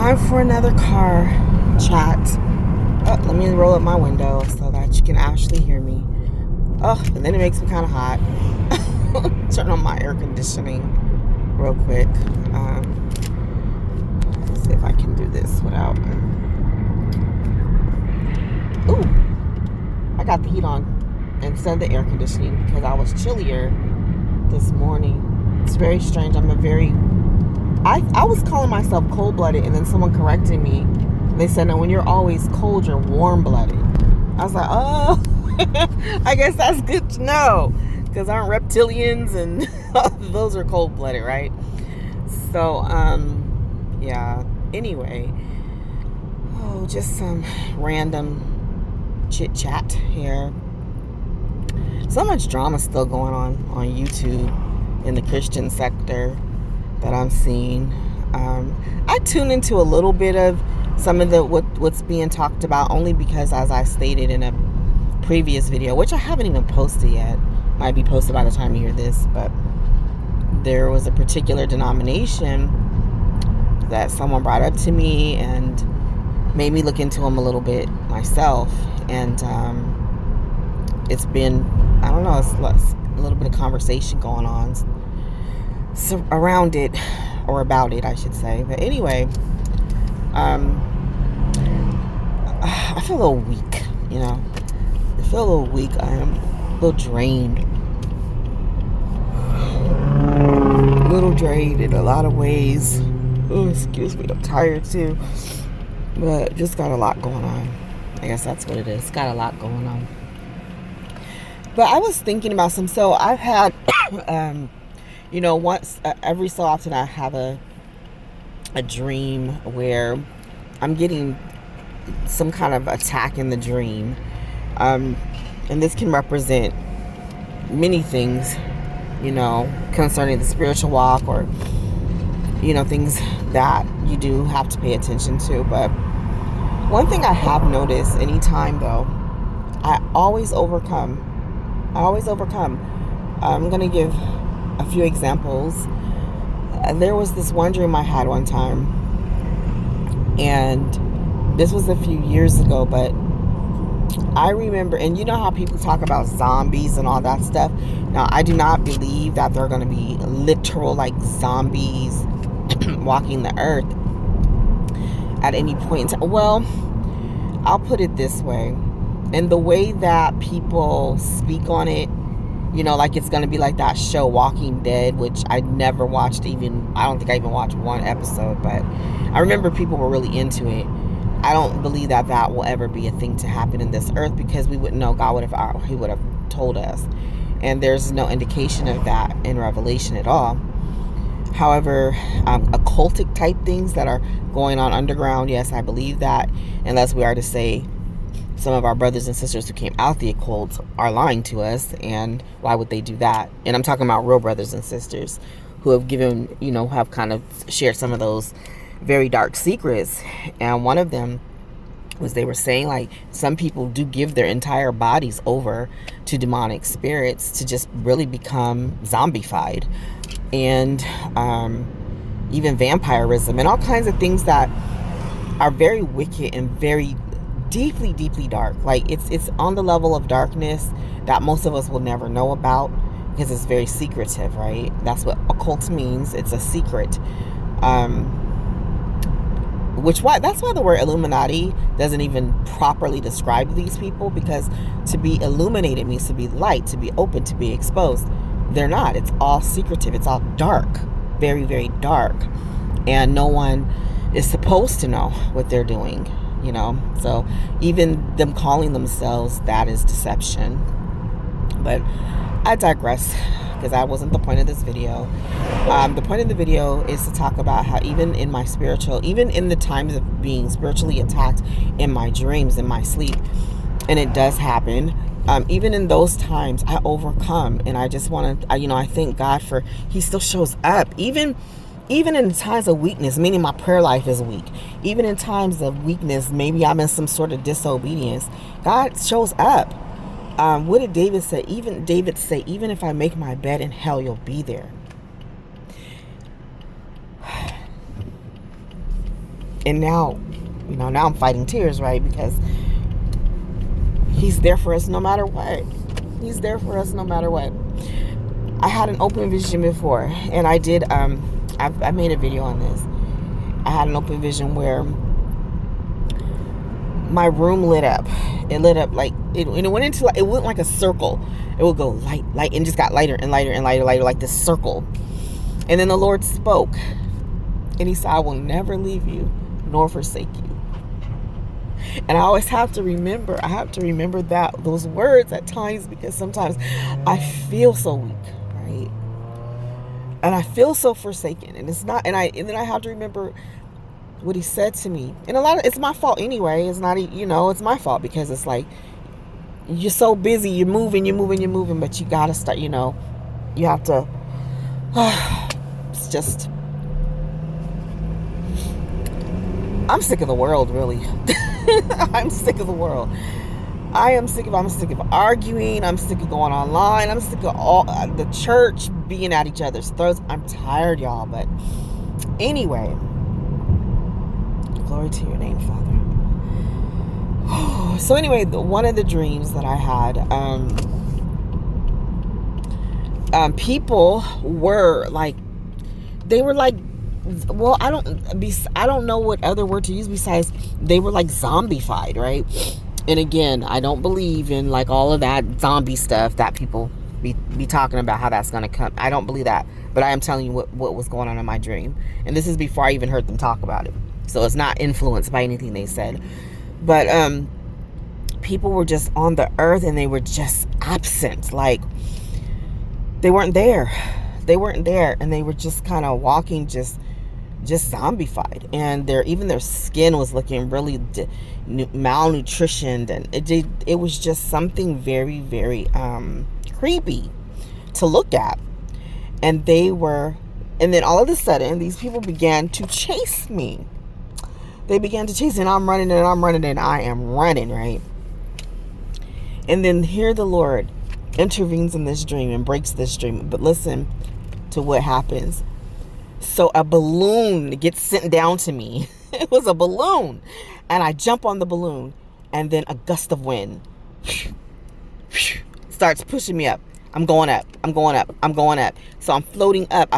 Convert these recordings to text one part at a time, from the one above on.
Time for another car chat. Oh, let me roll up my window so that you can actually hear me. Oh, and then it makes me kind of hot. Turn on my air conditioning real quick. Let's see if I can do this without. Ooh, I got the heat on instead of the air conditioning because I was chillier this morning. It's very strange. I was calling myself cold-blooded, and then someone corrected me. They said, no, when you're always cold, you're warm-blooded. I was like, oh, I guess that's good to know, because aren't reptilians and those are cold-blooded, right? So, yeah. Anyway, just some random chit-chat here. So much drama still going on YouTube in the Christian sector that I'm seeing. I tune into a little bit of some of what's being talked about, only because, as I stated in a previous video, which I haven't even posted yet, might be posted by the time you hear this, but there was a particular denomination that someone brought up to me and made me look into them a little bit myself, and it's been, I don't know, it's a little bit of conversation going on around it, or about it, I should say. But anyway, I feel a little weak, I feel a little weak. I am a little drained. A little drained in a lot of ways. Oh, excuse me, I'm tired too. But just got a lot going on. I guess that's what it is. Got a lot going on. But I was thinking about so I've had once every so often I have a dream where I'm getting some kind of attack in the dream, and this can represent many things, concerning the spiritual walk, or things that you do have to pay attention to. But one thing I have noticed, anytime though, I always overcome. I'm gonna give a few examples. There was this one dream I had one time, and this was a few years ago, but I remember, and you know how people talk about zombies and all that stuff. Now, I do not believe that they're going to be literal like zombies walking the earth at any point in time. Well, I'll put it this way. And the way that people speak on it, like it's going to be like that show Walking Dead, which I never watched. I don't think I even watched one episode, but I remember people were really into it. I don't believe that will ever be a thing to happen in this earth, because we wouldn't know. He would have told us. And there's no indication of that in Revelation at all. However, occultic type things that are going on underground, yes, I believe that, unless we are to say some of our brothers and sisters who came out the occult are lying to us, and why would they do that? And I'm talking about real brothers and sisters who have given, have kind of shared some of those very dark secrets. And one of them was, they were saying like some people do give their entire bodies over to demonic spirits to just really become zombified, and even vampirism and all kinds of things that are very wicked and very deeply, deeply dark. Like it's on the level of darkness that most of us will never know about, because it's very secretive, right? That's what occult means. It's a secret. That's why the word Illuminati doesn't even properly describe these people, because to be illuminated means to be light, to be open, to be exposed. They're not. It's all secretive. It's all dark. Very, very dark. And no one is supposed to know what they're doing, So even them calling themselves that is deception. But I digress, because that wasn't the point of this video. The point of the video is to talk about how even in the times of being spiritually attacked in my dreams, in my sleep, and it does happen, even in those times, I overcome. And I just want to, I thank God for, he still shows up. Even in times of weakness, meaning my prayer life is weak. Even in times of weakness, maybe I'm in some sort of disobedience, God shows up. What did David say? Even if I make my bed in hell, you'll be there. And now, now I'm fighting tears, right? Because he's there for us no matter what. He's there for us no matter what. I had an open vision before, and I did, I made a video on this. I had an open vision where my room lit up. It lit up like, it went like a circle. It would go light, light, and just got lighter and lighter and lighter, lighter, like this circle. And then the Lord spoke, and he said, I will never leave you nor forsake you. And I always have to remember, that those words at times, because sometimes I feel so weak, right? And I feel so forsaken, and it's not, and then I have to remember what he said to me. And it's my fault anyway. It's not, it's my fault, because it's like, you're so busy, you're moving, but you gotta start, you have to, it's just, I'm sick of the world, really. I'm sick of the world. I'm sick of arguing. I'm sick of going online. I'm sick of all the church being at each other's throats. I'm tired, y'all. But anyway, glory to your name, Father. So anyway, one of the dreams that I had, people were like, well, I don't know what other word to use besides, they were like zombified, right? And again, I don't believe in like all of that zombie stuff that people be talking about, how that's going to come. I don't believe that, but I am telling you what was going on in my dream. And this is before I even heard them talk about it. So it's not influenced by anything they said. But people were just on the earth, and they were just absent. Like, they weren't there. And they were just kind of walking, just zombified, and even their skin was looking really malnutritioned, and it was just something very, very creepy to look at. And then all of a sudden, these people began to chase me. They began to chase, and I'm running, and I am running, right? And then here the Lord intervenes in this dream and breaks this dream. But listen to what happens. So a balloon gets sent down to me. It was a balloon. And I jump on the balloon, and then a gust of wind starts pushing me up. I'm going up. So I'm floating up,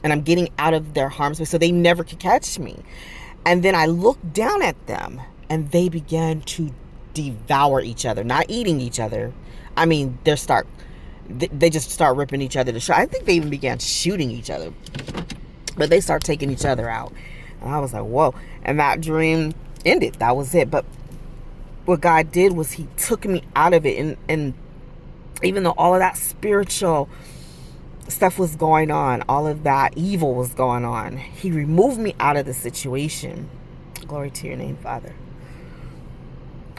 and I'm getting out of their harm's way, so they never could catch me. And then I look down at them, and they began to devour each other, not eating each other. I mean, they just start ripping each other to shit. I think they even began shooting each other, but they start taking each other out. And I was like, whoa. And that dream ended. That was it. But what God did was he took me out of it. And even though all of that spiritual stuff was going on, all of that evil was going on, he removed me out of the situation. Glory to your name, Father.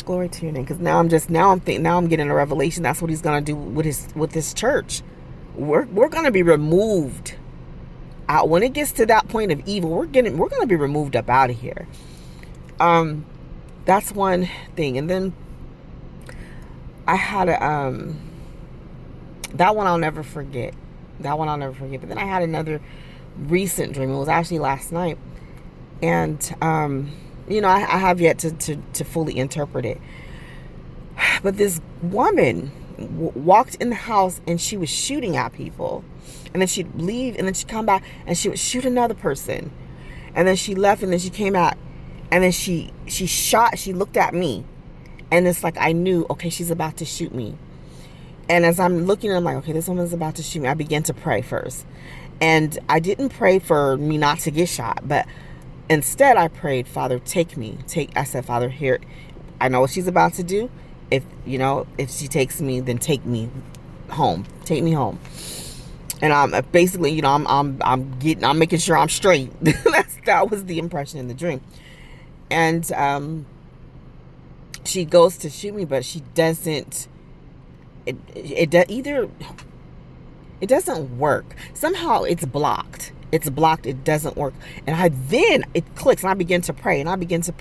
Glory to your name. Because now I'm getting a revelation. That's what he's gonna do with his church. We're gonna be removed out when it gets to that point of evil. We're gonna be removed up out of here. That's one thing. And then I had that one I'll never forget. But then I had another recent dream. It was actually last night, and I have yet to fully interpret it. But this woman walked in the house, and she was shooting at people, and then she'd leave, and then she'd come back, and she would shoot another person, and then she left, and then she came out, and then she looked at me, and it's like I knew, okay, she's about to shoot me. And as I'm looking, I'm like, okay, this woman's about to shoot me. I began to pray first, and I didn't pray for me not to get shot, but instead I prayed, Father, I said, Father, here, I know what she's about to do. If she takes me, then take me home. And I'm basically, I'm making sure I'm straight. That was the impression in the dream. And she goes to shoot me, but she doesn't. It doesn't work. Somehow it's blocked. It doesn't work. And then it clicks, and I begin to pray, and I begin to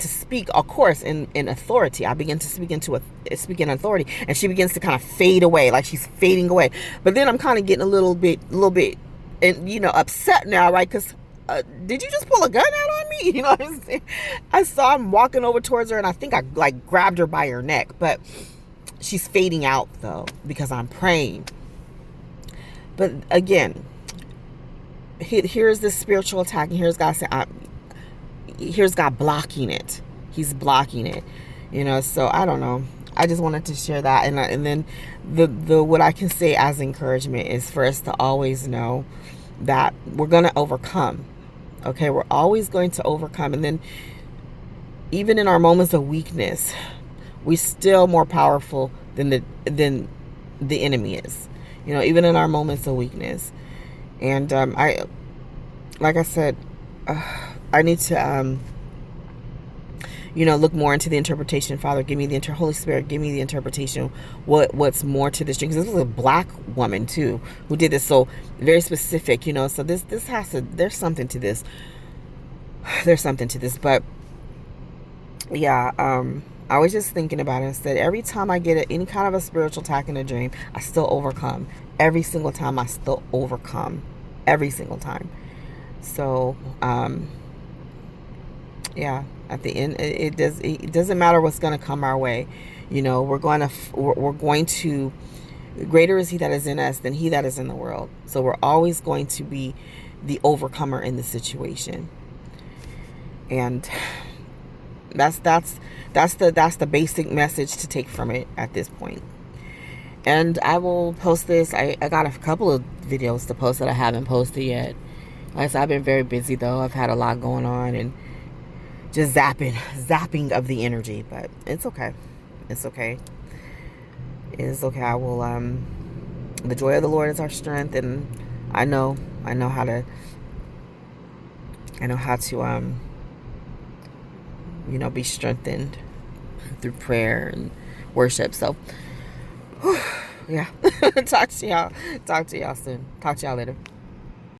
speak, of course, in authority. I begin to speak in authority, and she begins to kind of fade away, like she's fading away. But then I'm kind of getting a little bit, and upset now, right? Because did you just pull a gun out on me? You know what I'm saying? I saw him walking over towards her, and I think I like grabbed her by her neck, but she's fading out though because I'm praying. But again, here's this spiritual attack, and here's God saying, here's God blocking it. He's blocking it, you know. So I don't know. I just wanted to share that, and then the what I can say as encouragement is for us to always know that we're going to overcome. Okay, we're always going to overcome, and then even in our moments of weakness, we're still more powerful than the enemy is. You know, even in our moments of weakness. And like I said, I need to look more into the interpretation. Father, give me the Holy Spirit, give me the interpretation. What's more to this dream? Because this was a black woman too who did this, so very specific. So this has to. There's something to this. There's something to this, but yeah. I was just thinking about it. Instead, every time I get any kind of a spiritual attack in a dream, I still overcome. Every single time, I still overcome. Every single time. So, yeah. At the end, it doesn't matter what's going to come our way. We're going to. Greater is He that is in us than he that is in the world. So we're always going to be the overcomer in the situation. And that's the basic message to take from it at this point. And I will post this. I got a couple of videos to post that I haven't posted yet. Like I said, I've been very busy though. I've had a lot going on and just zapping of the energy, but it's okay. It's okay. It's okay. I will the joy of the Lord is our strength, and I know how to be strengthened through prayer and worship. So, yeah. Talk to y'all soon. Talk to y'all later.